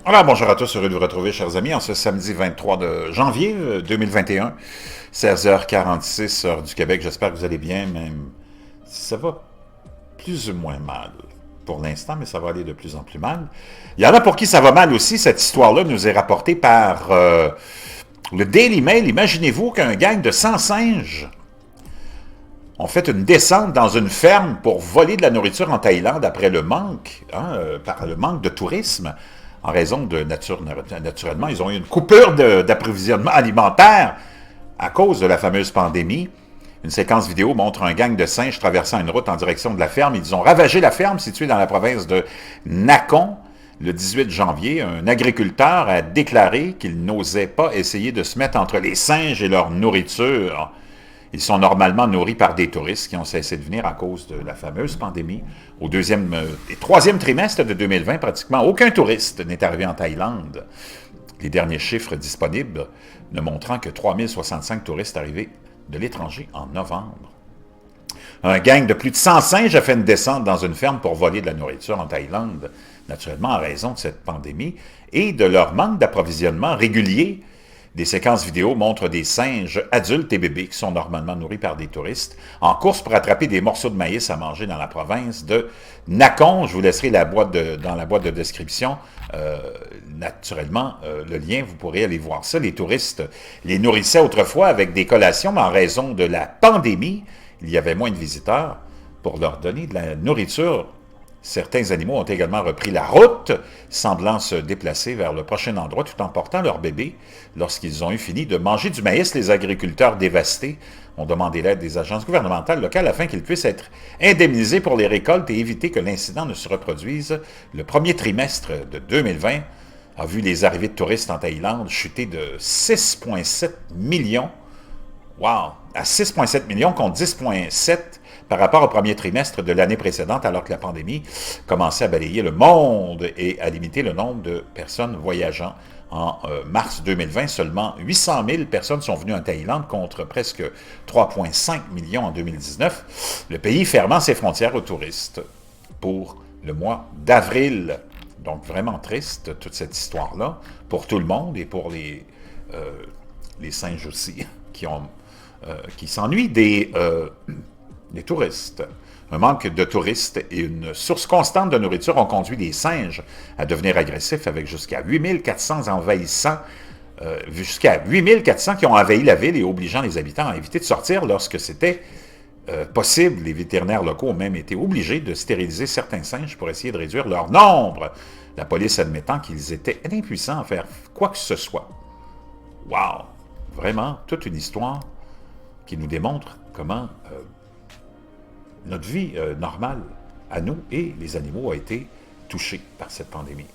Alors, bonjour à tous, heureux de vous retrouver, chers amis, en ce samedi 23 de janvier 2021, 16h46, heure du Québec. J'espère que vous allez bien, même si ça va plus ou moins mal pour l'instant, mais ça va aller de plus en plus mal. Il y en a pour qui ça va mal aussi. Cette histoire-là nous est rapportée par le Daily Mail. Imaginez-vous qu'un gang de 100 singes ont fait une descente dans une ferme pour voler de la nourriture en Thaïlande après le manque, par le manque de tourisme. En raison de naturellement, ils ont eu une coupure d'approvisionnement alimentaire à cause de la fameuse pandémie. Une séquence vidéo montre un gang de singes traversant une route en direction de la ferme. Ils ont ravagé la ferme située dans la province de Nakhon. Le 18 janvier, un agriculteur a déclaré qu'il n'osait pas essayer de se mettre entre les singes et leur nourriture. Ils sont normalement nourris par des touristes qui ont cessé de venir à cause de la fameuse pandémie. Au deuxième et troisième trimestre de 2020, pratiquement aucun touriste n'est arrivé en Thaïlande. Les derniers chiffres disponibles ne montrant que 3065 touristes arrivés de l'étranger en novembre. Un gang de plus de 100 singes a fait une descente dans une ferme pour voler de la nourriture en Thaïlande, naturellement en raison de cette pandémie et de leur manque d'approvisionnement régulier. Des séquences vidéo montrent des singes adultes et bébés qui sont normalement nourris par des touristes en course pour attraper des morceaux de maïs à manger dans la province de Nakhon. Je vous laisserai dans la boîte de description, naturellement, le lien, vous pourrez aller voir ça. Les touristes les nourrissaient autrefois avec des collations, mais en raison de la pandémie, il y avait moins de visiteurs pour leur donner de la nourriture. Certains animaux ont également repris la route, semblant se déplacer vers le prochain endroit tout en portant leur bébé. Lorsqu'ils ont eu fini de manger du maïs, les agriculteurs dévastés ont demandé l'aide des agences gouvernementales locales afin qu'ils puissent être indemnisés pour les récoltes et éviter que l'incident ne se reproduise. Le premier trimestre de 2020 a vu les arrivées de touristes en Thaïlande chuter de 6,7 millions. Wow! À 6,7 millions contre 10,7 par rapport au premier trimestre de l'année précédente, alors que la pandémie commençait à balayer le monde et à limiter le nombre de personnes voyageant. En mars 2020, seulement 800 000 personnes sont venues en Thaïlande contre presque 3,5 millions en 2019, le pays fermant ses frontières aux touristes pour le mois d'avril. Donc vraiment triste, toute cette histoire-là, pour tout le monde et pour les singes aussi, qui s'ennuient des touristes. Un manque de touristes et une source constante de nourriture ont conduit les singes à devenir agressifs avec jusqu'à 8400 envahissants, jusqu'à 8400 qui ont envahi la ville et obligeant les habitants à éviter de sortir lorsque c'était possible. Les vétérinaires locaux ont même été obligés de stériliser certains singes pour essayer de réduire leur nombre, la police admettant qu'ils étaient impuissants à faire quoi que ce soit. Wow! Vraiment, toute une histoire qui nous démontre comment notre vie normale à nous et les animaux a été touchée par cette pandémie.